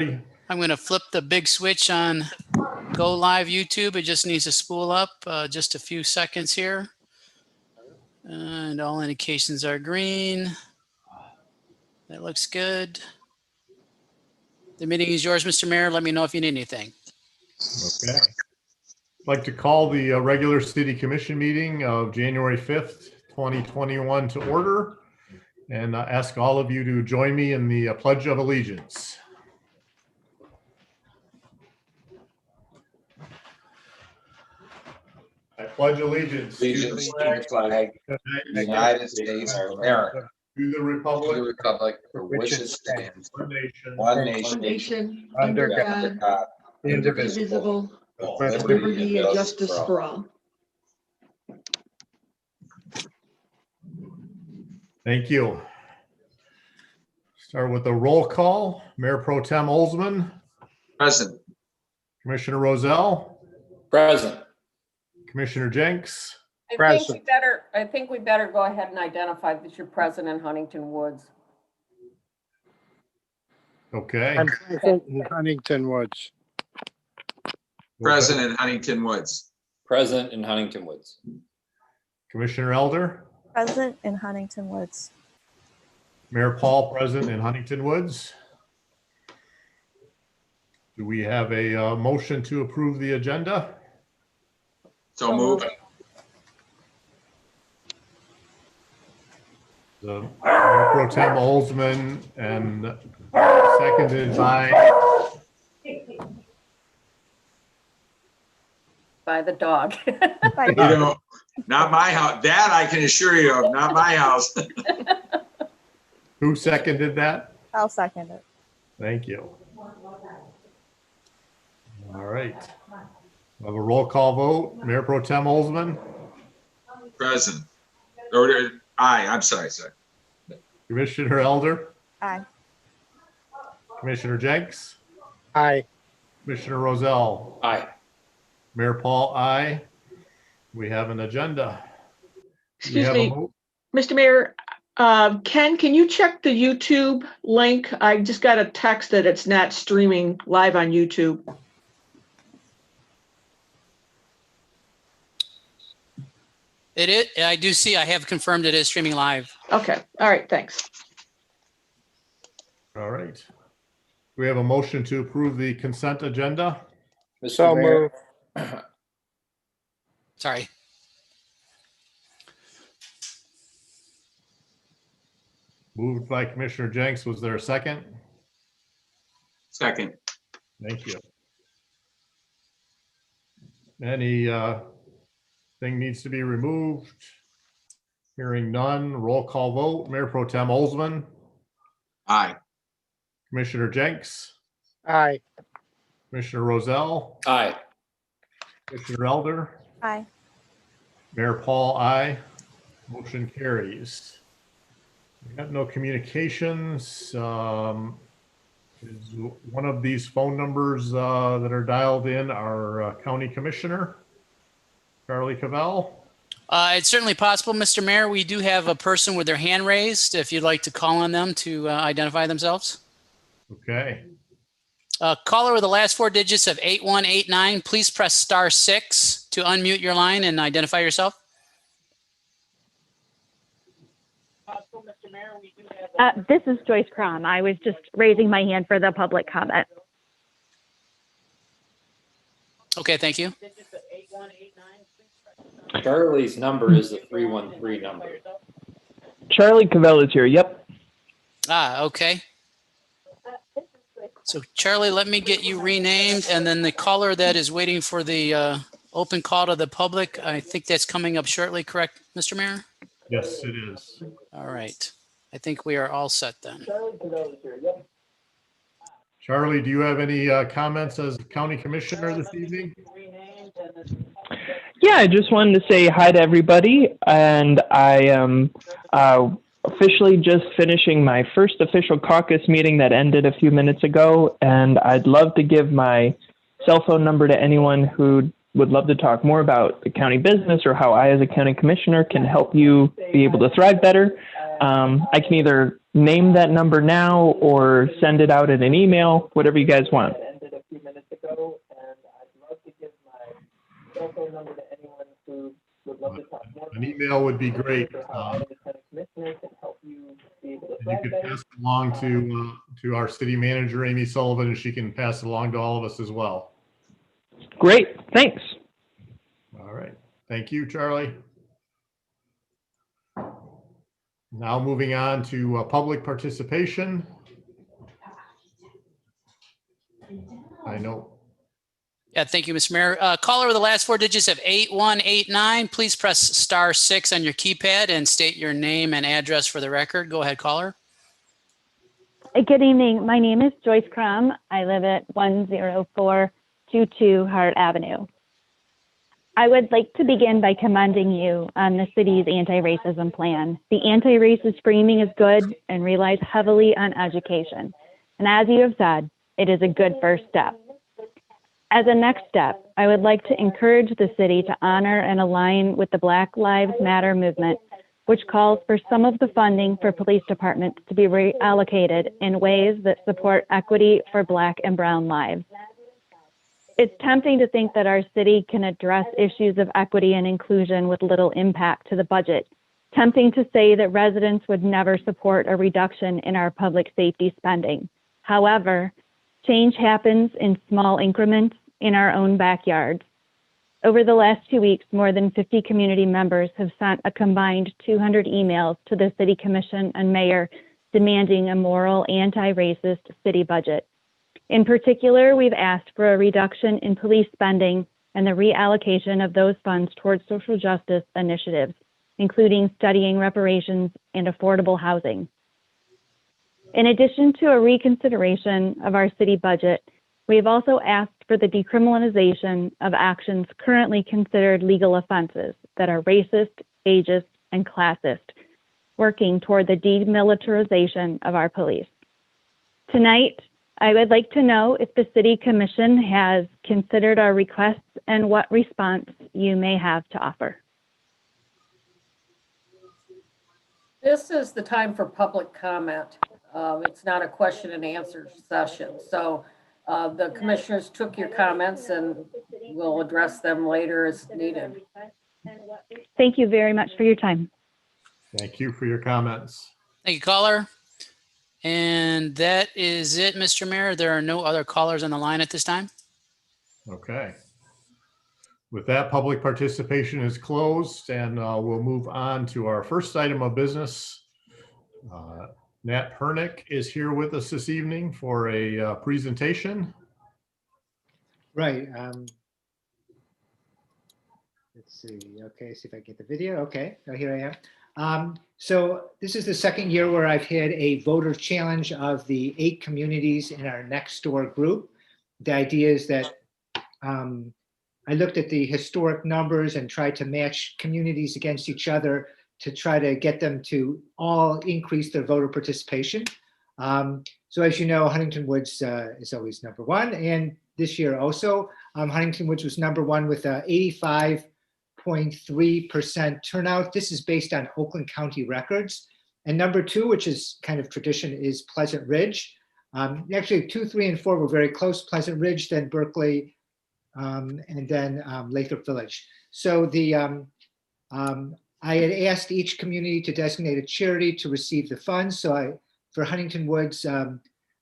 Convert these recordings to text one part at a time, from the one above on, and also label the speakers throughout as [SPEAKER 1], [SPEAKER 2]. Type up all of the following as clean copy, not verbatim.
[SPEAKER 1] I'm going to flip the big switch on Go Live YouTube. It just needs to spool up just a few seconds here. And all indications are green. That looks good. The meeting is yours, Mr. Mayor. Let me know if you need anything.
[SPEAKER 2] Okay. I'd like to call the regular City Commission meeting of January 5th, 2021 to order and ask all of you to join me in the Pledge of Allegiance. I pledge allegiance to the flag
[SPEAKER 3] of the United States of America,
[SPEAKER 2] to the republic
[SPEAKER 3] for which it stands,
[SPEAKER 2] one
[SPEAKER 3] nation,
[SPEAKER 4] under God, indivisible, with liberty and justice for all.
[SPEAKER 2] Thank you. Start with the roll call. Mayor Pro Tem Olsman.
[SPEAKER 3] Present.
[SPEAKER 2] Commissioner Rozelle.
[SPEAKER 3] Present.
[SPEAKER 2] Commissioner Jenks.
[SPEAKER 5] I think we better go ahead and identify that you're present in Huntington Woods.
[SPEAKER 2] Okay.
[SPEAKER 6] I'm present in Huntington Woods.
[SPEAKER 3] Present in Huntington Woods.
[SPEAKER 7] Present in Huntington Woods.
[SPEAKER 2] Commissioner Elder.
[SPEAKER 8] Present in Huntington Woods.
[SPEAKER 2] Mayor Paul, present in Huntington Woods. Do we have a motion to approve the agenda?
[SPEAKER 3] So moved.
[SPEAKER 2] The Mayor Pro Tem Olsman and seconded
[SPEAKER 5] By the dog.
[SPEAKER 3] You know, not my house. That I can assure you of, not my house.
[SPEAKER 2] Who seconded that?
[SPEAKER 8] I'll second it.
[SPEAKER 2] Thank you. All right. We have a roll call vote. Mayor Pro Tem Olsman.
[SPEAKER 3] Present. Or aye, I'm sorry.
[SPEAKER 2] Commissioner Elder.
[SPEAKER 8] Aye.
[SPEAKER 2] Commissioner Jenks.
[SPEAKER 6] Aye.
[SPEAKER 2] Commissioner Rozelle.
[SPEAKER 7] Aye.
[SPEAKER 2] Mayor Paul, aye. We have an agenda.
[SPEAKER 4] Excuse me, Mr. Mayor, Ken, can you check the YouTube link? I just got a text that it's not streaming live on YouTube.
[SPEAKER 1] It is. I do see. I have confirmed it is streaming live.
[SPEAKER 4] Okay. All right. Thanks.
[SPEAKER 2] All right. We have a motion to approve the consent agenda.
[SPEAKER 6] So moved.
[SPEAKER 1] Sorry.
[SPEAKER 2] Moved by Commissioner Jenks. Was there a second?
[SPEAKER 3] Second.
[SPEAKER 2] Thank you. Any thing needs to be removed? Hearing none. Roll call vote. Mayor Pro Tem Olsman.
[SPEAKER 3] Aye.
[SPEAKER 2] Commissioner Jenks.
[SPEAKER 6] Aye.
[SPEAKER 2] Commissioner Rozelle.
[SPEAKER 7] Aye.
[SPEAKER 2] Commissioner Elder.
[SPEAKER 8] Aye.
[SPEAKER 2] Mayor Paul, aye. Motion carries. We have no communications. Is one of these phone numbers that are dialed in our county commissioner, Charlie Cavell?
[SPEAKER 1] It's certainly possible, Mr. Mayor. We do have a person with their hand raised. If you'd like to call on them to identify themselves.
[SPEAKER 2] Okay.
[SPEAKER 1] Caller with the last four digits of 8189, please press *6 to unmute your line and identify yourself.
[SPEAKER 9] This is Joyce Crum. I was just raising my hand for the public comment.
[SPEAKER 1] Okay, thank you.
[SPEAKER 7] Charlie's number is the 313 number.
[SPEAKER 10] Charlie Cavell is here. Yep.
[SPEAKER 1] Okay. So Charlie, let me get you renamed, and then the caller that is waiting for the open call to the public, I think that's coming up shortly, correct, Mr. Mayor?
[SPEAKER 2] Yes, it is.
[SPEAKER 1] All right. I think we are all set then.
[SPEAKER 2] Charlie, do you have any comments as county commissioner this evening?
[SPEAKER 10] Yeah, I just wanted to say hi to everybody, and I am officially just finishing my first official caucus meeting that ended a few minutes ago, and I'd love to give my cell phone number to anyone who would love to talk more about the county business or how I as a county commissioner can help you be able to thrive better. I can either name that number now or send it out in an email, whatever you guys want. Ended a few minutes ago, and I'd love to give my cell phone number to anyone who would love to talk more.
[SPEAKER 2] An email would be great.
[SPEAKER 10] And you
[SPEAKER 2] You could pass it along to our city manager, Amy Sullivan, and she can pass it along to all of us as well.
[SPEAKER 10] Great, thanks.
[SPEAKER 2] All right. Thank you, Charlie. Now moving on to public participation. I know.
[SPEAKER 1] Yeah, thank you, Mr. Mayor. Caller with the last four digits of 8189. Please press *6 on your keypad and state your name and address for the record. Go ahead, caller.
[SPEAKER 9] Good evening. My name is Joyce Crum. I live at 10422 Hart Avenue. I would like to begin by commending you on the city's anti-racism plan. The anti-racist framing is good and relies heavily on education. And as you have said, it is a good first step. As a next step, I would like to encourage the city to honor and align with the Black Lives Matter movement, which calls for some of the funding for police departments to be reallocated in ways that support equity for Black and Brown lives. It's tempting to think that our city can address issues of equity and inclusion with little impact to the budget. Tempting to say that residents would never support a reduction in our public safety spending. However, change happens in small increments in our own backyards. Over the last 2 weeks, more than 50 community members have sent a combined 200 emails to the City Commission and Mayor demanding a moral, anti-racist city budget. In particular, we've asked for a reduction in police spending and the reallocation of those funds towards social justice initiatives, including studying reparations and affordable housing. In addition to a reconsideration of our city budget, we have also asked for the decriminalization of actions currently considered legal offenses that are racist, ageist, and classist, working toward the demilitarization of our police. Tonight, I would like to know if the City Commission has considered our requests and what response you may have to offer.
[SPEAKER 5] This is the time for public comment. It's not a question and answer session. So the commissioners took your comments and we'll address them later as needed.
[SPEAKER 9] Thank you very much for your time.
[SPEAKER 2] Thank you for your comments.
[SPEAKER 1] Thank you, caller. And that is it, Mr. Mayor. There are no other callers on the line at this time.
[SPEAKER 2] Okay. With that, public participation is closed, and we'll move on to our first item of business. Nat Pernick is here with us this evening for a presentation.
[SPEAKER 11] Right. Let's see. Okay, see if I get the video. Okay, so here I am. So this is the second year where I've had a voter challenge of the 8 communities in our next door group. The idea is that I looked at the historic numbers and tried to match communities against each other to try to get them to all increase their voter participation. So as you know, Huntington Woods is always number 1. And this year also, Huntington Woods was number 1 with 85.3% turnout. This is based on Oakland County records. And number 2, which is kind of tradition, is Pleasant Ridge. Actually 2, 3, and 4 were very close. Pleasant Ridge, then Berkeley, and then Lathrop Village. So I had asked each community to designate a charity to receive the funds. So for Huntington Woods,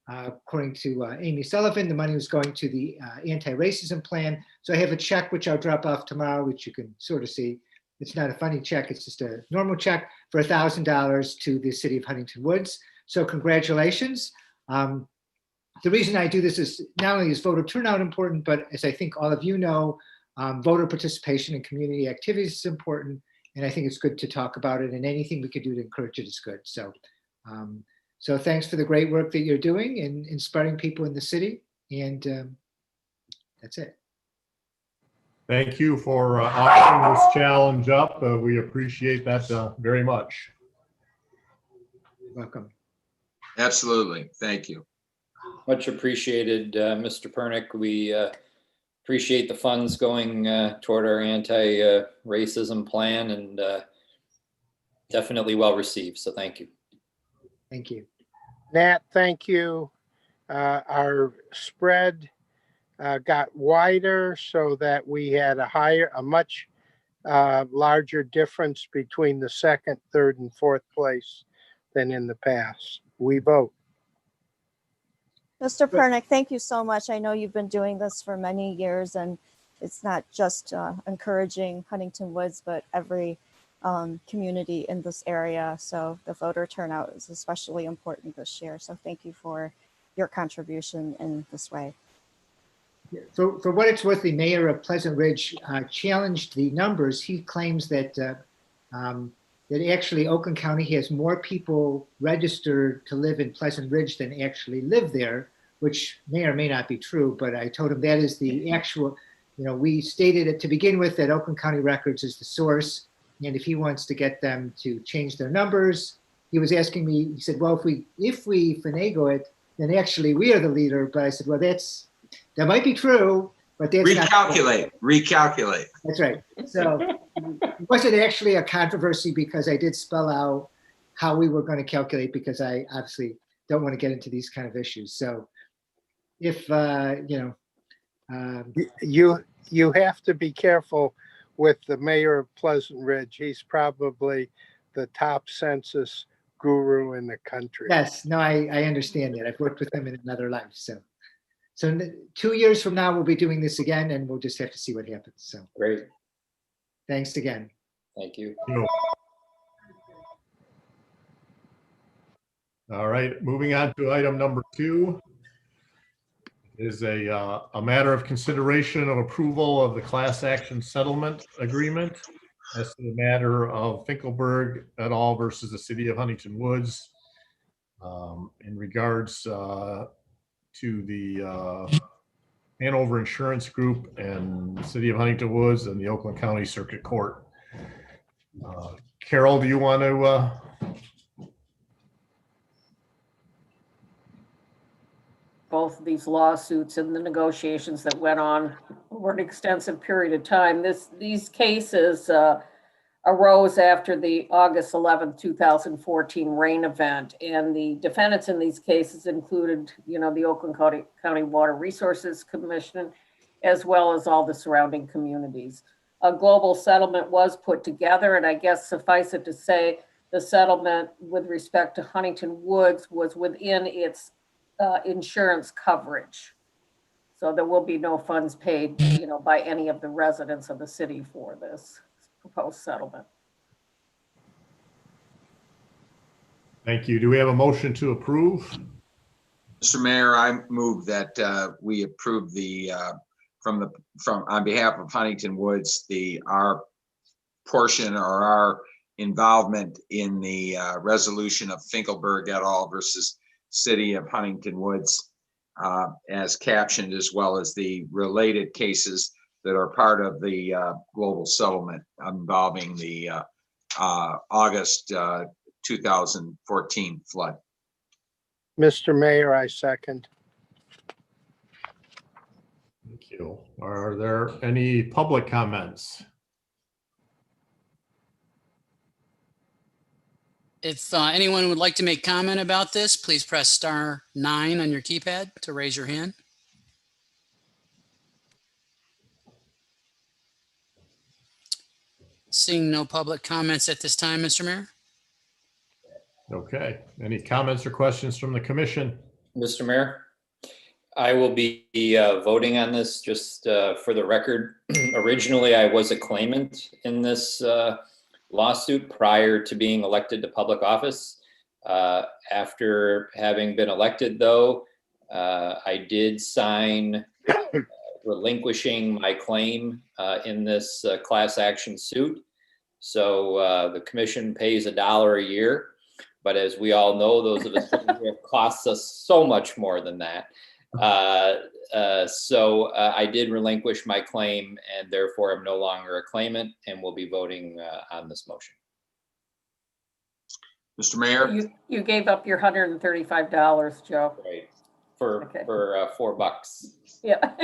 [SPEAKER 11] according to Amy Sullivan, the money was going to the anti-racism plan. So I have a check, which I'll drop off tomorrow, which you can sort of see. It's not a funny check, it's just a normal check for $1,000 to the city of Huntington Woods. So congratulations. The reason I do this is not only is voter turnout important, but as I think all of you know, voter participation in community activities is important. And I think it's good to talk about it, and anything we could do to encourage it is good. So, so thanks for the great work that you're doing in inspiring people in the city. And that's it.
[SPEAKER 2] Thank you for offering this challenge up. We appreciate that very much.
[SPEAKER 11] You're welcome.
[SPEAKER 3] Absolutely. Thank you.
[SPEAKER 7] Much appreciated, Mr. Pernick. We appreciate the funds going toward our anti-racism plan, and definitely well received. So thank you.
[SPEAKER 11] Thank you.
[SPEAKER 6] Nat, thank you. Our spread got wider so that we had a much larger difference between the second, third, and fourth place than in the past. We vote.
[SPEAKER 8] Mr. Pernick, thank you so much. I know you've been doing this for many years, and it's not just encouraging Huntington Woods, but every community in this area. So the voter turnout is especially important this year. So thank you for your contribution in this way.
[SPEAKER 11] For what it's worth, the mayor of Pleasant Ridge challenged the numbers. He claims that that actually Oakland County has more people registered to live in Pleasant Ridge than actually live there, which may or may not be true. But I told him that is the actual, we stated it to begin with that Oakland County Records is the source. And if he wants to get them to change their numbers, he was asking me, he said, well, if we finagle it, then actually we are the leader. But I said, well, that might be true, but that's
[SPEAKER 3] recalculate.
[SPEAKER 11] That's right. So it wasn't actually a controversy because I did spell out how we were going to calculate, because I obviously don't want to get into these kind of issues. So if,
[SPEAKER 6] you have to be careful with the mayor of Pleasant Ridge. He's probably the top census guru in the country.
[SPEAKER 11] Yes, no, I understand that. I've worked with him in another life. So 2 years from now, we'll be doing this again, and we'll just have to see what happens. So
[SPEAKER 7] Great.
[SPEAKER 11] Thanks again.
[SPEAKER 7] Thank you.
[SPEAKER 2] All right, moving on to item number 2 is a matter of consideration of approval of the class action settlement agreement as to the matter of Finkelberg et al. Versus the City of Huntington Woods in regards to the Hanover Insurance Group and the City of Huntington Woods and the Oakland County Circuit Court. Carol, do you want to?
[SPEAKER 5] Both of these lawsuits and the negotiations that went on over an extensive period of time. These cases arose after the August 11th, 2014 rain event. And the defendants in these cases included, the Oakland County Water Resources Commission, as well as all the surrounding communities. A global settlement was put together, and I guess suffice it to say, the settlement with respect to Huntington Woods was within its insurance coverage. So there will be no funds paid, by any of the residents of the city for this proposed settlement.
[SPEAKER 2] Thank you. Do we have a motion to approve?
[SPEAKER 3] Mr. Mayor, I move that we approve the from on behalf of Huntington Woods, our portion or our involvement in the resolution of Finkelberg et al. Versus City of Huntington Woods, as captioned, as well as the related cases that are part of the global settlement involving the August 2014 flood.
[SPEAKER 6] Mr. Mayor, I second.
[SPEAKER 2] Thank you. Are there any public comments?
[SPEAKER 1] If anyone would like to make comment about this, please press *9 on your keypad to raise your hand. Seeing no public comments at this time, Mr. Mayor.
[SPEAKER 2] Okay. Any comments or questions from the commission?
[SPEAKER 7] Mr. Mayor, I will be voting on this just for the record. Originally, I was a claimant in this lawsuit prior to being elected to public office. After having been elected, though, I did sign relinquishing my claim in this class action suit. So the commission pays $1 a year. But as we all know, those of us it costs us so much more than that. So I did relinquish my claim, and therefore I'm no longer a claimant, and will be voting on this motion.
[SPEAKER 3] Mr. Mayor?
[SPEAKER 5] You gave up your $135, Joe.
[SPEAKER 7] Right. For $4.
[SPEAKER 5] Yeah.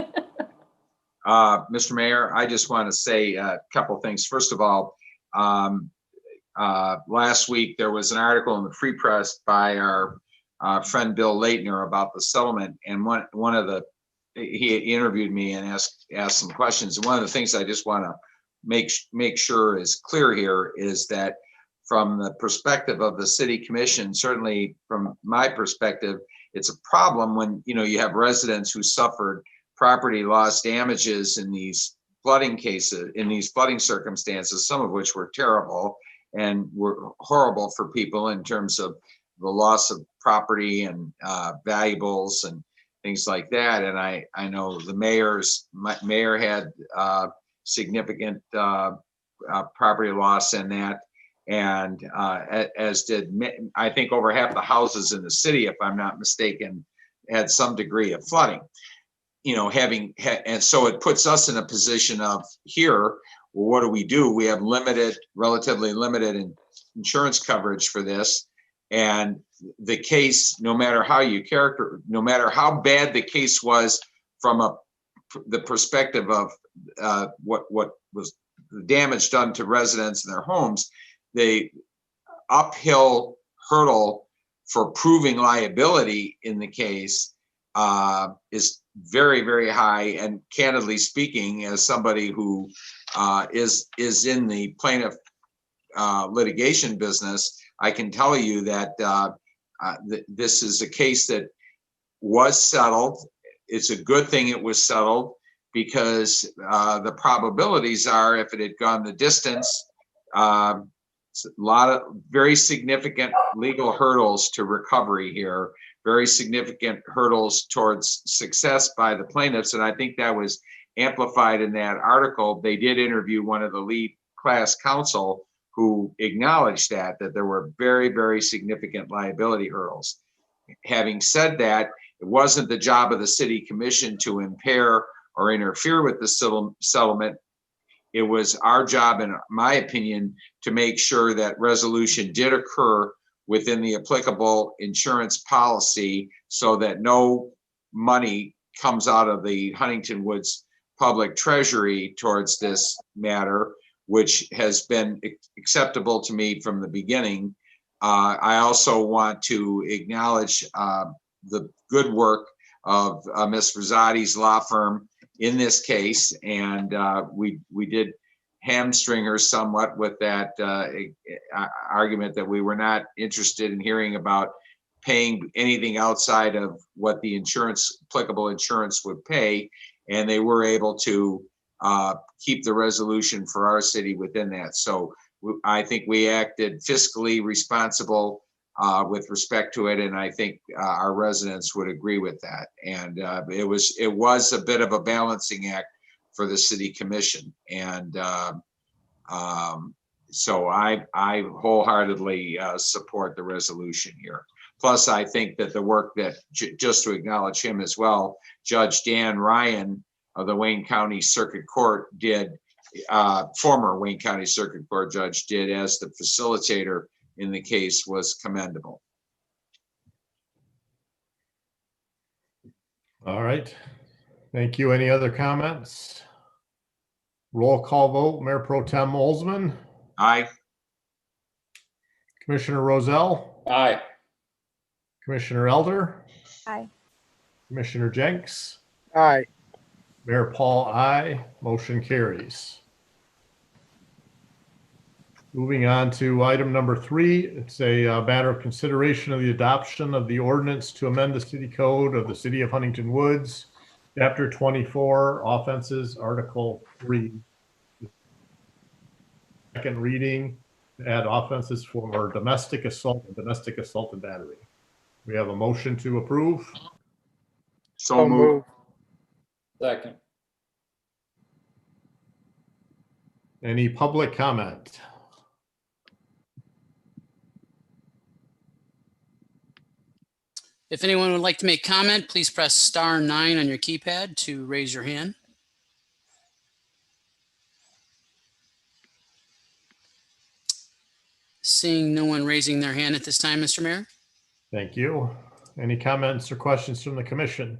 [SPEAKER 3] Mr. Mayor, I just want to say a couple things. First of all, last week there was an article in the Free Press by our friend Bill Leitner about the settlement, and he interviewed me and asked some questions. And one of the things I just want to make sure is clear here is that from the perspective of the city commission, certainly from my perspective, it's a problem when you have residents who suffered property loss damages in these flooding cases, in these flooding circumstances, some of which were terrible and were horrible for people in terms of the loss of property and valuables and things like that. And I know the mayor had significant property loss in that, and as did, I think, over half the houses in the city, if I'm not mistaken, had some degree of flooding. And so it puts us in a position of here, well, what do? We have relatively limited insurance coverage for this. And the case, no matter how bad the case was from the perspective of what was the damage done to residents in their homes, the uphill hurdle for proving liability in the case is very, very high. And candidly speaking, as somebody who is in the plaintiff litigation business, I can tell you that this is a case that was settled. It's a good thing it was settled, because the probabilities are, if it had gone the distance, a lot of very significant legal hurdles to recovery here, very significant hurdles towards success by the plaintiffs. And I think that was amplified in that article. They did interview one of the lead class counsel who acknowledged that there were very, very significant liability hurdles. Having said that, it wasn't the job of the city commission to impair or interfere with the settlement. It was our job, in my opinion, to make sure that resolution did occur within the applicable insurance policy, so that no money comes out of the Huntington Woods public treasury towards this matter, which has been acceptable to me from the beginning. I also want to acknowledge the good work of Ms. Rosati's law firm in this case, and we did hamstring her somewhat with that argument that we were not interested in hearing about paying anything outside of what the applicable insurance would pay, and they were able to keep the resolution for our city within that. So I think we acted fiscally responsible with respect to it, and I think our residents would agree with that. And it was a bit of a balancing act for the city commission, and so I wholeheartedly support the resolution here. Plus, I think that the work that, just to acknowledge him as well, Judge Dan Ryan of the Wayne County Circuit Court did, former Wayne County Circuit Court judge did as the facilitator in the case, was commendable.
[SPEAKER 2] All right. Thank you. Any other comments? Roll call vote. Mayor Pro Tem Olsman.
[SPEAKER 3] Aye.
[SPEAKER 2] Commissioner Roselle.
[SPEAKER 7] Aye.
[SPEAKER 2] Commissioner Elder.
[SPEAKER 8] Aye.
[SPEAKER 2] Commissioner Jenks.
[SPEAKER 6] Aye.
[SPEAKER 2] Mayor Paul, aye. Motion carries. Moving on to item number 3, it's a matter of consideration of the adoption of the ordinance to amend the city code of the city of Huntington Woods, chapter 24, offenses, article 3. Second reading, to add offenses for domestic assault and battery. We have a motion to approve.
[SPEAKER 3] So moved.
[SPEAKER 7] Second.
[SPEAKER 2] Any public comment?
[SPEAKER 1] If anyone would like to make comment, please press *9 on your keypad to raise your hand. Seeing no one raising their hand at this time, Mr. Mayor.
[SPEAKER 2] Thank you. Any comments or questions from the commission?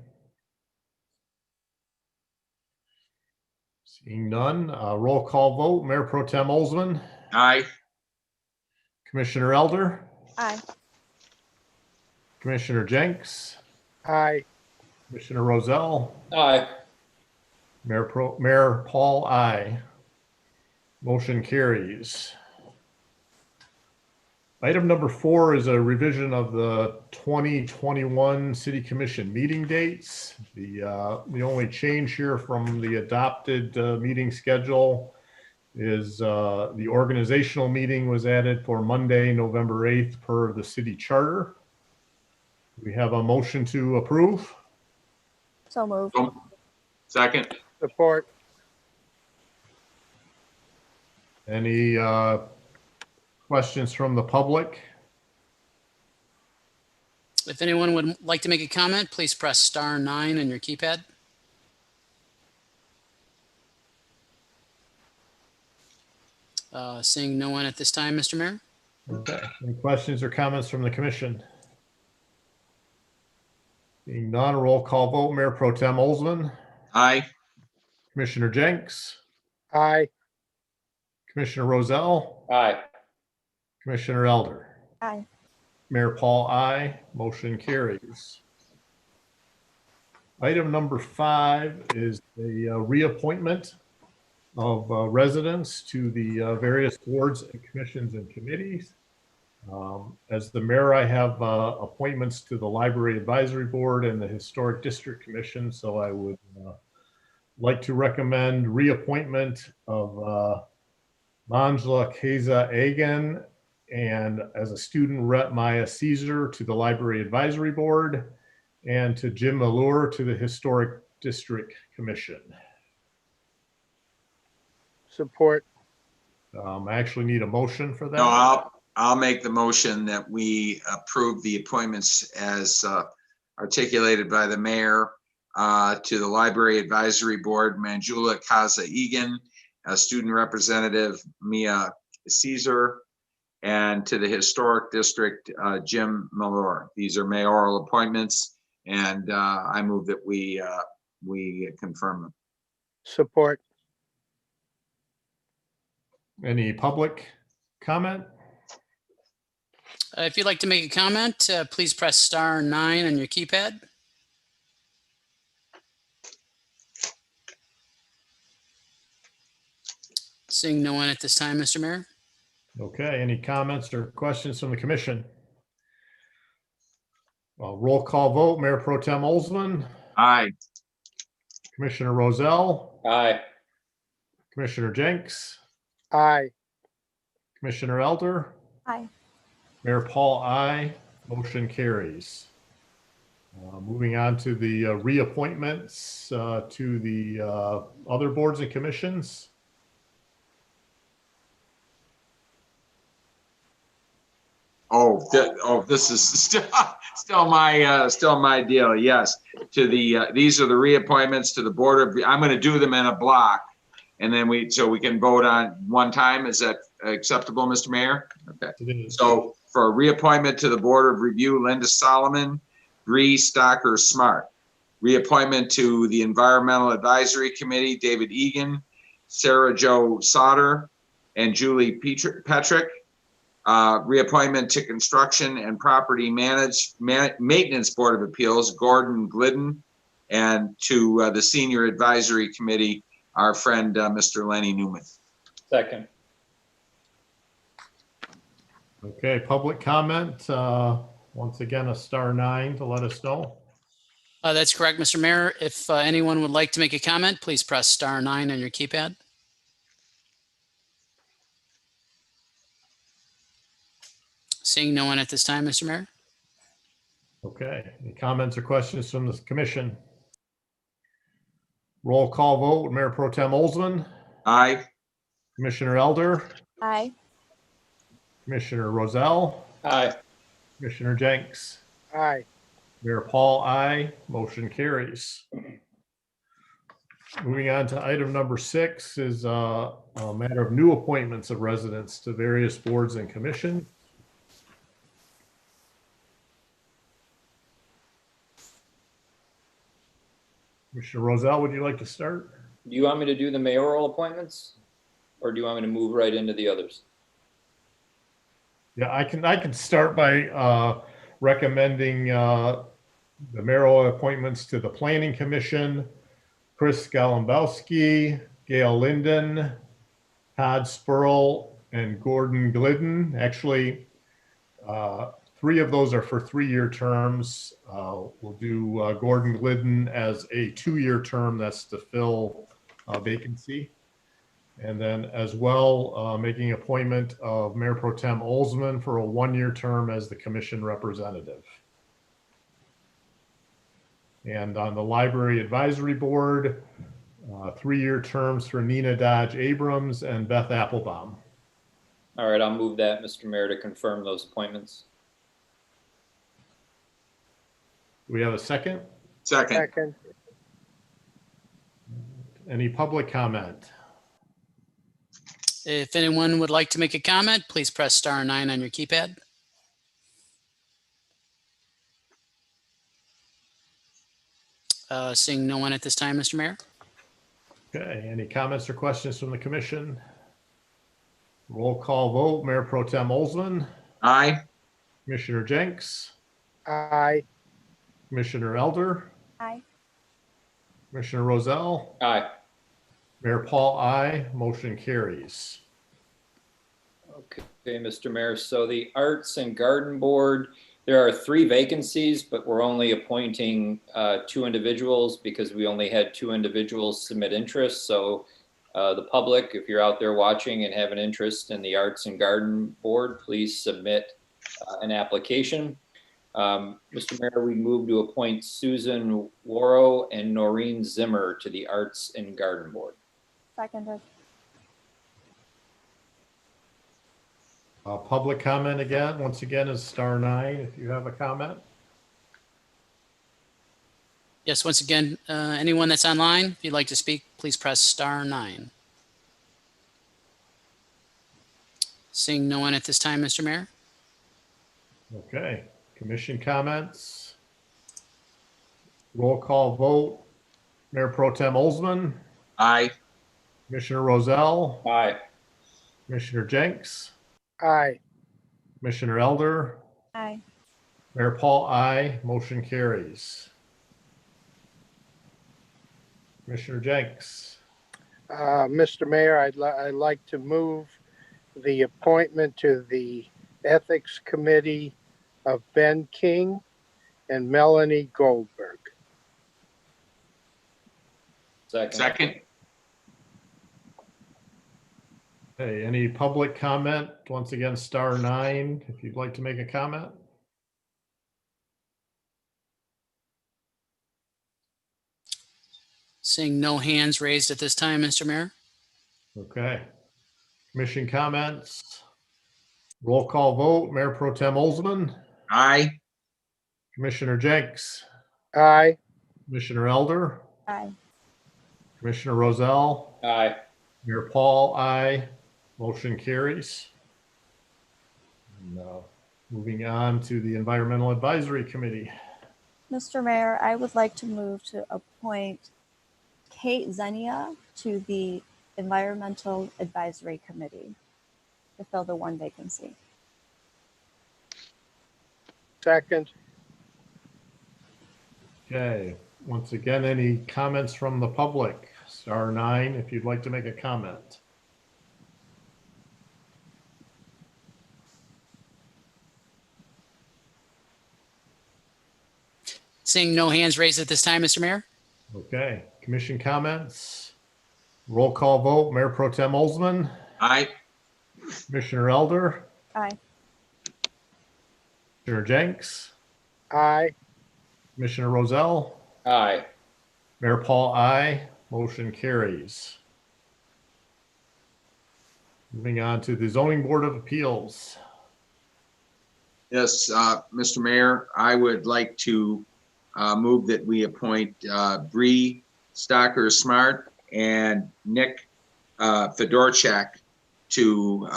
[SPEAKER 2] Seeing none, roll call vote. Mayor Pro Tem Olsman.
[SPEAKER 3] Aye.
[SPEAKER 2] Commissioner Elder,
[SPEAKER 8] Aye.
[SPEAKER 2] Commissioner Jenks,
[SPEAKER 6] Aye.
[SPEAKER 2] Commissioner Roselle,
[SPEAKER 7] Aye.
[SPEAKER 2] Mayor Paul, aye. Motion carries. Item number 4 is a revision of the 2021 City Commission meeting dates. The only change here from the adopted meeting schedule is the organizational meeting was added for Monday, November 8th per the city charter. We have a motion to approve.
[SPEAKER 8] So moved.
[SPEAKER 3] Second.
[SPEAKER 6] Support.
[SPEAKER 2] Any questions from the public?
[SPEAKER 1] If anyone would like to make a comment, please press star 9 on your keypad. Seeing no one at this time, Mr. Mayor.
[SPEAKER 2] Okay. Any questions or comments from the commission? Being none, roll call vote. Mayor Pro Tem Olsman,
[SPEAKER 3] Aye.
[SPEAKER 2] Commissioner Jenks,
[SPEAKER 6] Aye.
[SPEAKER 2] Commissioner Roselle,
[SPEAKER 7] Aye.
[SPEAKER 2] Commissioner Elder.
[SPEAKER 8] Aye.
[SPEAKER 2] Mayor Paul, aye. Motion carries. Item number 5 is the reappointment of residents to the various boards and commissions and committees. As the mayor, I have appointments to the Library Advisory Board and the Historic District Commission, so I would like to recommend reappointment of Manjula Keza Agan and as a student rep Maya Caesar to the Library Advisory Board and to Jim Allure to the Historic District Commission.
[SPEAKER 6] Support.
[SPEAKER 2] I actually need a motion for that.
[SPEAKER 3] No, I'll make the motion that we approve the appointments as articulated by the mayor to the Library Advisory Board, Manjula Kaza Egan, a student representative, Mia Caesar, and to the Historic District, Jim Malor. These are mayoral appointments, and I move that we confirm them.
[SPEAKER 6] Support.
[SPEAKER 2] Any public comment?
[SPEAKER 1] If you'd like to make a comment, please press star 9 on your keypad. Seeing no one at this time, Mr. Mayor.
[SPEAKER 2] Okay, any comments or questions from the commission? Well, roll call vote. Mayor Pro Tem Olsman,
[SPEAKER 3] Aye.
[SPEAKER 2] Commissioner Roselle,
[SPEAKER 7] Aye.
[SPEAKER 2] Commissioner Jenks,
[SPEAKER 6] Aye.
[SPEAKER 2] Commissioner Elder,
[SPEAKER 8] Aye.
[SPEAKER 2] Mayor Paul, aye. Motion carries. Moving on to the reappointments to the other boards and commissions.
[SPEAKER 3] This is still my deal. Yes, to the these are the reappointments to the board of. I'm going to do them in a block, and then we can vote on one time. Is that acceptable, Mr. Mayor? Okay. So for a reappointment to the Board of Review, Linda Solomon, Bree Stocker Smart. Reappointment to the Environmental Advisory Committee, David Egan, Sarah Jo Sauter, and Julie Petrick. Reappointment to Construction and Property Maintenance Board of Appeals, Gordon Glidden, and to the Senior Advisory Committee, our friend, Mr. Lenny Newman.
[SPEAKER 7] Second.
[SPEAKER 2] Okay, public comment. Once again, a star 9 to let us know.
[SPEAKER 1] That's correct, Mr. Mayor. If anyone would like to make a comment, please press star 9 on your keypad. Seeing no one at this time, Mr. Mayor.
[SPEAKER 2] Okay, any comments or questions from the commission? Roll call vote. Mayor Pro Tem Olsman,
[SPEAKER 3] Aye.
[SPEAKER 2] Commissioner Elder,
[SPEAKER 8] Aye.
[SPEAKER 2] Commissioner Roselle,
[SPEAKER 7] Aye.
[SPEAKER 2] Commissioner Jenks,
[SPEAKER 6] Aye.
[SPEAKER 2] Mayor Paul, aye. Motion carries. Moving on to item number 6 is a matter of new appointments of residents to various boards and commissions. Commissioner Roselle, would you like to start?
[SPEAKER 7] Do you want me to do the mayoral appointments? Or do you want me to move right into the others?
[SPEAKER 2] Yeah, I can start by recommending the mayoral appointments to the Planning Commission: Chris Galambowski, Gail Linden, Todd Spurl, and Gordon Glidden. Actually, 3 of those are for 3-year terms. We'll do Gordon Glidden as a 2-year term. That's to fill a vacancy. And then as well, making appointment of Mayor Pro Tem Olsman for a 1-year term as the commission representative. And on the Library Advisory Board, 3-year terms for Nina Dodge Abrams and Beth Applebaum.
[SPEAKER 7] All right, I'll move that, Mr. Mayor, to confirm those appointments.
[SPEAKER 2] Do we have a second?
[SPEAKER 3] Second.
[SPEAKER 6] Second.
[SPEAKER 2] Any public comment?
[SPEAKER 1] If anyone would like to make a comment, please press *9 on your keypad. Seeing no one at this time, Mr. Mayor.
[SPEAKER 2] Okay, any comments or questions from the commission? Roll call vote. Mayor Pro Tem Olsman,
[SPEAKER 3] Aye.
[SPEAKER 2] Commissioner Jenks,
[SPEAKER 6] Aye.
[SPEAKER 2] Commissioner Elder,
[SPEAKER 8] Aye.
[SPEAKER 2] Commissioner Roselle,
[SPEAKER 7] Aye.
[SPEAKER 2] Mayor Paul, aye. Motion carries.
[SPEAKER 7] Okay, Mr. Mayor. So the Arts and Garden Board, there are 3 vacancies, but we're only appointing 2 individuals because we only had 2 individuals submit interest. So the public, if you're out there watching and have an interest in the Arts and Garden Board, please submit an application. Mr. Mayor, we move to appoint Susan Worrow and Noreen Zimmer to the Arts and Garden Board.
[SPEAKER 8] Seconded.
[SPEAKER 2] Public comment again, once again, is *9 if you have a comment.
[SPEAKER 1] Yes, once again, anyone that's online, if you'd like to speak, please press *9. Seeing no one at this time, Mr. Mayor.
[SPEAKER 2] Okay, commission comments. Roll call vote. Mayor Pro Tem Olsman,
[SPEAKER 3] Aye.
[SPEAKER 2] Commissioner Roselle,
[SPEAKER 7] Aye.
[SPEAKER 2] Commissioner Jenks,
[SPEAKER 6] Aye.
[SPEAKER 2] Commissioner Elder,
[SPEAKER 8] Aye.
[SPEAKER 2] Mayor Paul, aye. Motion carries. Commissioner Jenks.
[SPEAKER 6] Mr. Mayor, I'd like to move the appointment to the Ethics Committee of Ben King and Melanie Goldberg.
[SPEAKER 3] Second.
[SPEAKER 2] Hey, any public comment? Once again, *9 if you'd like to make a comment.
[SPEAKER 1] Seeing no hands raised at this time, Mr. Mayor.
[SPEAKER 2] Okay. Commission comments. Roll call vote. Mayor Pro Tem Olsman,
[SPEAKER 3] Aye.
[SPEAKER 2] Commissioner Jenks,
[SPEAKER 6] Aye.
[SPEAKER 2] Commissioner Elder,
[SPEAKER 8] Aye.
[SPEAKER 2] Commissioner Roselle,
[SPEAKER 7] Aye.
[SPEAKER 2] Mayor Paul, aye. Motion carries. And, moving on to the Environmental Advisory Committee.
[SPEAKER 8] Mr. Mayor, I would like to move to appoint Kate Zenia to the Environmental Advisory Committee to fill the 1 vacancy.
[SPEAKER 6] Second.
[SPEAKER 2] Okay, once again, any comments from the public? *9 if you'd like to make a comment.
[SPEAKER 1] Seeing no hands raised at this time, Mr. Mayor.
[SPEAKER 2] Okay, commission comments. Roll call vote. Mayor Pro Tem Olsman,
[SPEAKER 3] Aye.
[SPEAKER 2] Commissioner Elder,
[SPEAKER 8] Aye.
[SPEAKER 2] Commissioner Jenks,
[SPEAKER 6] Aye.
[SPEAKER 2] Commissioner Roselle,
[SPEAKER 7] Aye.
[SPEAKER 2] Mayor Paul, aye. Motion carries. Moving on to the Zoning Board of Appeals.
[SPEAKER 3] Yes, Mr. Mayor, I would like to move that we appoint Bree Stocker Smart and Nick Fedorchak to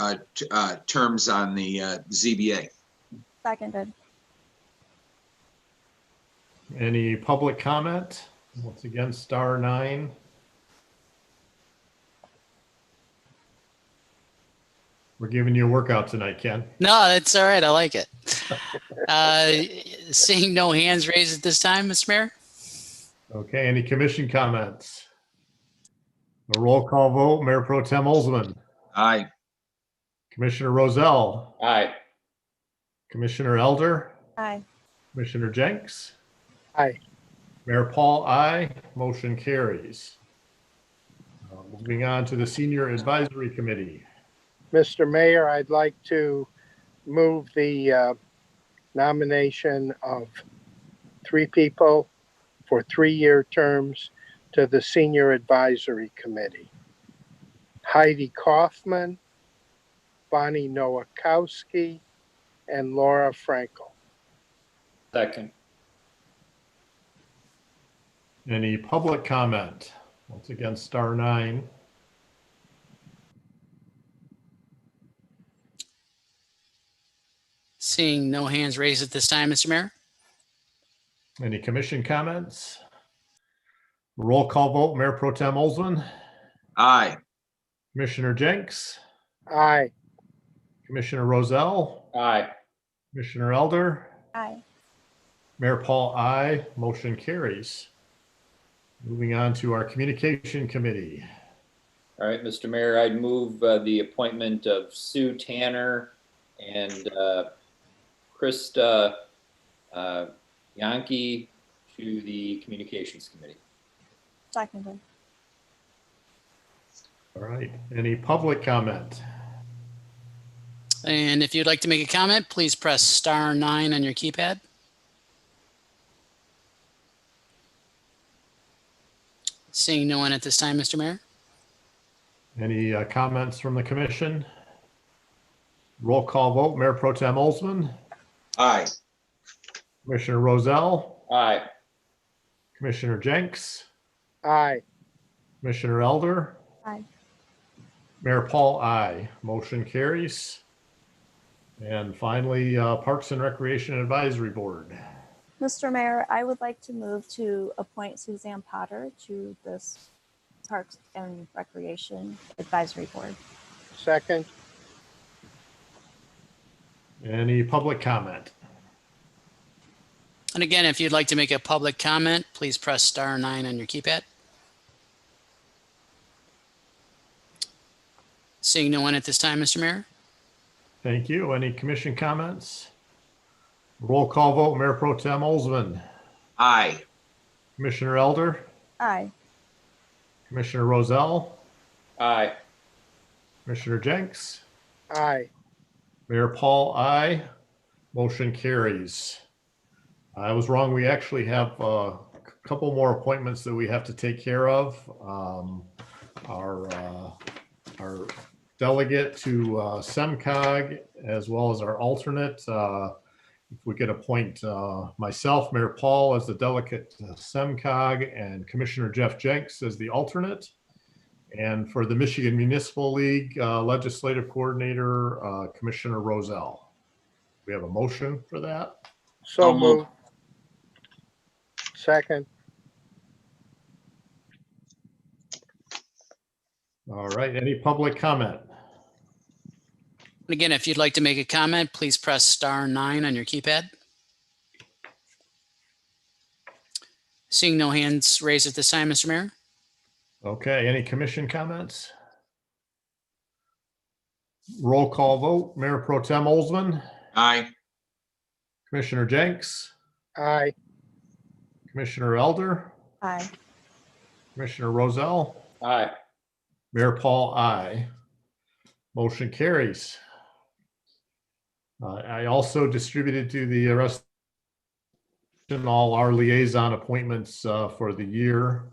[SPEAKER 3] terms on the ZBA.
[SPEAKER 8] Seconded.
[SPEAKER 2] Any public comment? Once again, *9. We're giving you a workout tonight, Ken.
[SPEAKER 1] No, that's all right. I like it. Seeing no hands raised at this time, Mr. Mayor.
[SPEAKER 2] Okay, any commission comments? A roll call vote, Mayor Pro Tem Olsman,
[SPEAKER 3] Aye.
[SPEAKER 2] Commissioner Rozell,
[SPEAKER 7] Aye.
[SPEAKER 2] Commissioner Elder,
[SPEAKER 8] Aye.
[SPEAKER 2] Commissioner Jenks,
[SPEAKER 6] Aye.
[SPEAKER 2] Mayor Paul, aye. Motion carries. Moving on to the Senior Advisory Committee.
[SPEAKER 6] Mr. Mayor, I'd like to move the nomination of 3 people for 3-year terms to the Senior Advisory Committee. Heidi Kaufman, Bonnie Nowakowski, and Laura Frankel.
[SPEAKER 7] Second.
[SPEAKER 2] Any public comment? Once again, *9.
[SPEAKER 1] Seeing no hands raised at this time, Mr. Mayor.
[SPEAKER 2] Any commission comments? Roll call vote, Mayor Pro Tem Olsman,
[SPEAKER 3] Aye.
[SPEAKER 2] Commissioner Jenks,
[SPEAKER 6] Aye.
[SPEAKER 2] Commissioner Rozell,
[SPEAKER 7] Aye.
[SPEAKER 2] Commissioner Elder,
[SPEAKER 8] Aye.
[SPEAKER 2] Mayor Paul, aye. Motion carries. Moving on to our Communication Committee.
[SPEAKER 7] All right, Mr. Mayor, I'd move the appointment of Sue Tanner and Krista Yankee to the Communications Committee.
[SPEAKER 8] Seconded.
[SPEAKER 2] All right, any public comment?
[SPEAKER 1] And if you'd like to make a comment, please press *9 on your keypad. Seeing no one at this time, Mr. Mayor.
[SPEAKER 2] Any comments from the commission? Roll call vote, Mayor Pro Tem Olsman,
[SPEAKER 3] Aye.
[SPEAKER 2] Commissioner Rozell,
[SPEAKER 7] Aye.
[SPEAKER 2] Commissioner Jenks,
[SPEAKER 6] Aye.
[SPEAKER 2] Commissioner Elder,
[SPEAKER 8] Aye.
[SPEAKER 2] Mayor Paul, aye. Motion carries. And finally, Parks and Recreation Advisory Board.
[SPEAKER 8] Mr. Mayor, I would like to move to appoint Suzanne Potter to this Parks and Recreation Advisory Board.
[SPEAKER 6] Second.
[SPEAKER 2] Any public comment?
[SPEAKER 1] And again, if you'd like to make a public comment, please press *9 on your keypad. Seeing no one at this time, Mr. Mayor.
[SPEAKER 2] Thank you. Any commission comments? Roll call vote, Mayor Pro Tem Olsman,
[SPEAKER 3] Aye.
[SPEAKER 2] Commissioner Elder,
[SPEAKER 8] Aye.
[SPEAKER 2] Commissioner Rozell,
[SPEAKER 7] Aye.
[SPEAKER 2] Commissioner Jenks,
[SPEAKER 6] Aye.
[SPEAKER 2] Mayor Paul, aye. Motion carries. I was wrong. We actually have a couple more appointments that we have to take care of. Our delegate to SEMCOG, as well as our alternate. If we could appoint myself, Mayor Paul, as the delegate to SEMCOG, and Commissioner Jeff Jenks as the alternate. And for the Michigan Municipal League Legislative Coordinator, Commissioner Rozell. We have a motion for that.
[SPEAKER 6] So moved. Second.
[SPEAKER 2] All right, any public comment?
[SPEAKER 1] And again, if you'd like to make a comment, please press *9 on your keypad. Seeing no hands raised at this time, Mr. Mayor.
[SPEAKER 2] Okay, any commission comments? Roll call vote, Mayor Pro Tem Olsman,
[SPEAKER 3] Aye.
[SPEAKER 2] Commissioner Jenks,
[SPEAKER 6] Aye.
[SPEAKER 2] Commissioner Elder,
[SPEAKER 8] Aye.
[SPEAKER 2] Commissioner Rozell,
[SPEAKER 7] Aye.
[SPEAKER 2] Mayor Paul, aye. Motion carries. I also distributed to the rest all our liaison appointments for the year.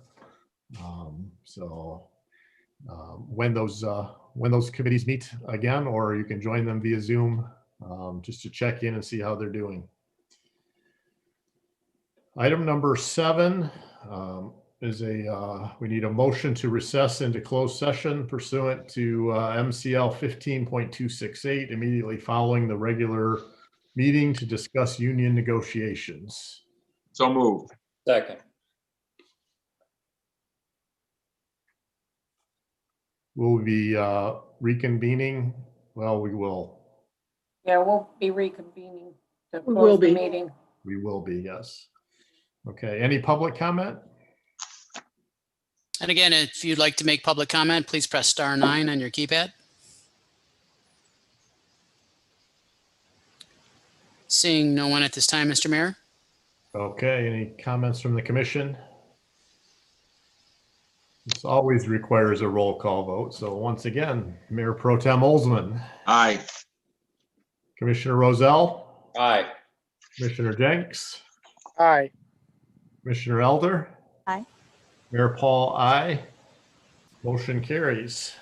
[SPEAKER 2] When those committees meet again, or you can join them via Zoom, just to check in and see how they're doing. Item number 7 is we need a motion to recess into closed session pursuant to MCL 15.268 immediately following the regular meeting to discuss union negotiations.
[SPEAKER 3] So moved.
[SPEAKER 7] Second.
[SPEAKER 2] We'll be reconvening Well, we will.
[SPEAKER 5] Yeah, we'll be reconvening to
[SPEAKER 4] We will
[SPEAKER 5] close the
[SPEAKER 4] be.
[SPEAKER 5] meeting.
[SPEAKER 2] We will be, yes. Okay, any public comment?
[SPEAKER 1] And again, if you'd like to make public comment, please press *9 on your keypad. Seeing no one at this time, Mr. Mayor.
[SPEAKER 2] Okay, any comments from the commission? This always requires a roll call vote. So once again, Mayor Pro Tem Olsman,
[SPEAKER 3] Aye.
[SPEAKER 2] Commissioner Rozelle,
[SPEAKER 7] Aye.
[SPEAKER 2] Commissioner Jenks,
[SPEAKER 6] Aye.
[SPEAKER 2] Commissioner Elder.
[SPEAKER 8] Aye.
[SPEAKER 2] Mayor Paul, aye. Motion carries.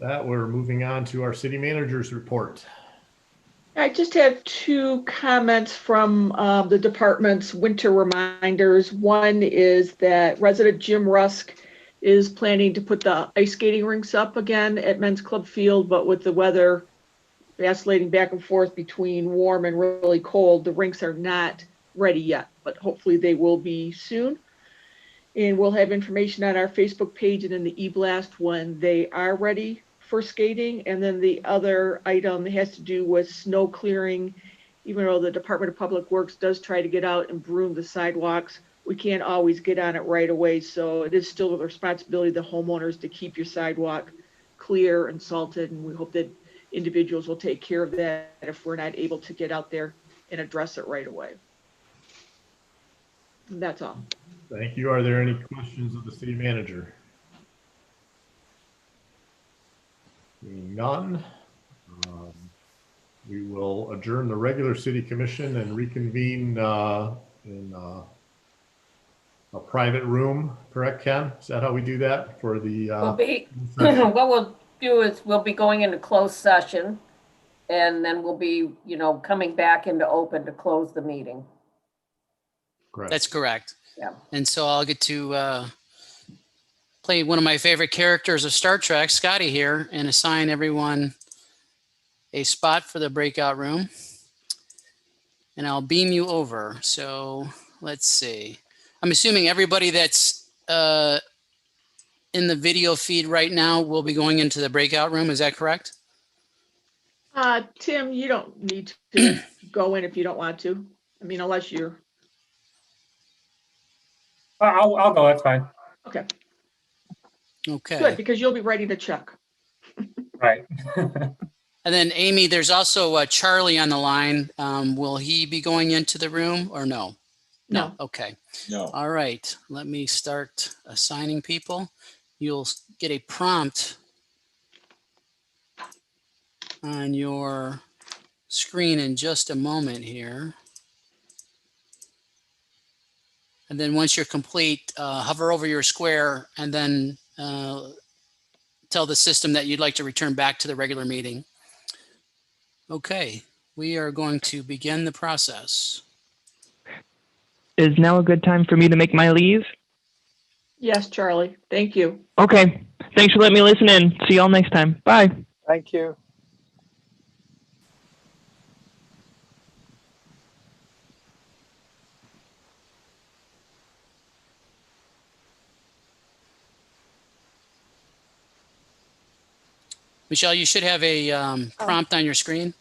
[SPEAKER 2] That we're moving on to our city manager's report.
[SPEAKER 4] I just have two comments from the department's winter reminders. One is that resident Jim Rusk is planning to put the ice skating rinks up again at Men's Club Field, but with the weather vacillating back and forth between warm and really cold, the rinks are not ready yet, but hopefully they will be soon. And we'll have information on our Facebook page and in the e-blast when they are ready for skating. And then the other item has to do with snow clearing. Even though the Department of Public Works does try to get out and broom the sidewalks, we can't always get on it right away. So it is still the responsibility of the homeowners to keep your sidewalk clear and salted. And we hope that individuals will take care of that if we're not able to get out there and address it right away. And that's all.
[SPEAKER 2] Thank you. Are there any questions of the city manager? Seeing none, we will adjourn the regular city commission and reconvene in a private room. Correct, Ken? Is that how we do that for the?
[SPEAKER 5] What we'll do is we'll be going into closed session, and then we'll be, coming back into open to close the meeting.
[SPEAKER 2] Correct.
[SPEAKER 1] That's correct.
[SPEAKER 5] Yeah.
[SPEAKER 1] And so I'll get to play one of my favorite characters of Star Trek, Scotty here, and assign everyone a spot for the breakout room. And I'll beam you over. So let's see. I'm assuming everybody that's in the video feed right now will be going into the breakout room. Is that correct?
[SPEAKER 4] Tim, you don't need to go in if you don't want to. I mean, unless you're.
[SPEAKER 12] I'll go. That's fine.
[SPEAKER 4] Okay.
[SPEAKER 1] Okay.
[SPEAKER 4] Good, because you'll be ready to check.
[SPEAKER 12] Right.
[SPEAKER 1] And then Amy, there's also Charlie on the line. Will he be going into the room or no?
[SPEAKER 4] No.
[SPEAKER 1] Okay.
[SPEAKER 3] No.
[SPEAKER 1] All right. Let me start assigning people. You'll get a prompt on your screen in just a moment here. And then once you're complete, hover over your square and then tell the system that you'd like to return back to the regular meeting. Okay, we are going to begin the process.
[SPEAKER 10] Is now a good time for me to make my leave?
[SPEAKER 4] Yes, Charlie. Thank you.
[SPEAKER 10] Okay. Thanks for letting me listen in. See y'all next time. Bye.
[SPEAKER 6] Thank you.
[SPEAKER 1] Michelle, you should have a prompt on your screen.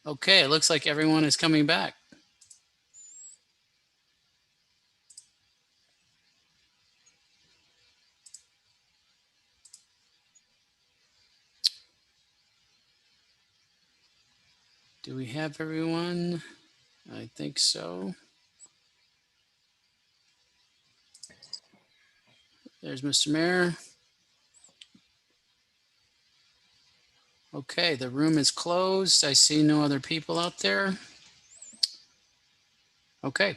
[SPEAKER 1] Okay, it looks like everyone is coming back. Do we have everyone? I think so. There's Mr. Mayor. Okay, the room is closed. I see no other people out there. Okay,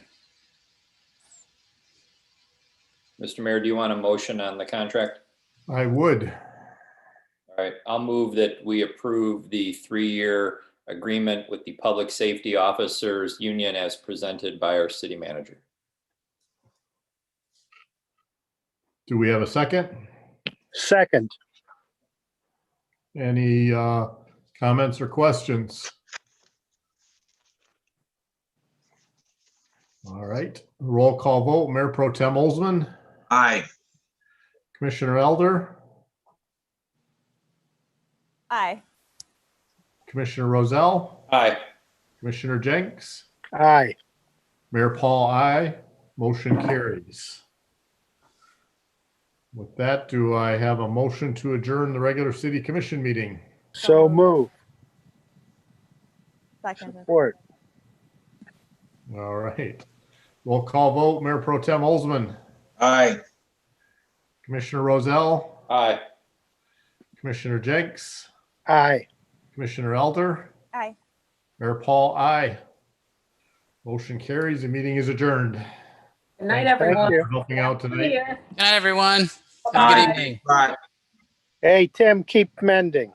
[SPEAKER 7] Mr. Mayor, do you want a motion on the contract?
[SPEAKER 2] I would.
[SPEAKER 7] All right, I'll move that we approve the 3-year agreement with the Public Safety Officers Union as presented by our city manager.
[SPEAKER 2] Do we have a second?
[SPEAKER 6] Second.
[SPEAKER 2] Any comments or questions? All right, roll call vote. Mayor Pro Tem Olsman,
[SPEAKER 3] Aye.
[SPEAKER 2] Commissioner Elder,
[SPEAKER 8] Aye.
[SPEAKER 2] Commissioner Roselle,
[SPEAKER 7] Aye.
[SPEAKER 2] Commissioner Jenks,
[SPEAKER 6] Aye.
[SPEAKER 2] Mayor Paul, aye. Motion carries. With that, do I have a motion to adjourn the regular city commission meeting?
[SPEAKER 6] So move.
[SPEAKER 8] Second.
[SPEAKER 6] Support.
[SPEAKER 2] All right. Roll call vote. Mayor Pro Tem Olsman,
[SPEAKER 3] Aye.
[SPEAKER 2] Commissioner Roselle,
[SPEAKER 7] Aye.
[SPEAKER 2] Commissioner Jenks,
[SPEAKER 6] Aye.
[SPEAKER 2] Commissioner Elder,
[SPEAKER 8] Aye.
[SPEAKER 2] Mayor Paul, aye. Motion carries. The meeting is adjourned.
[SPEAKER 5] Good night,
[SPEAKER 6] Thank
[SPEAKER 5] everyone.
[SPEAKER 6] you.
[SPEAKER 2] For helping out tonight.
[SPEAKER 1] good night, everyone. Have a
[SPEAKER 5] Bye.
[SPEAKER 1] good evening.
[SPEAKER 3] Bye.
[SPEAKER 6] Hey, Tim, keep mending.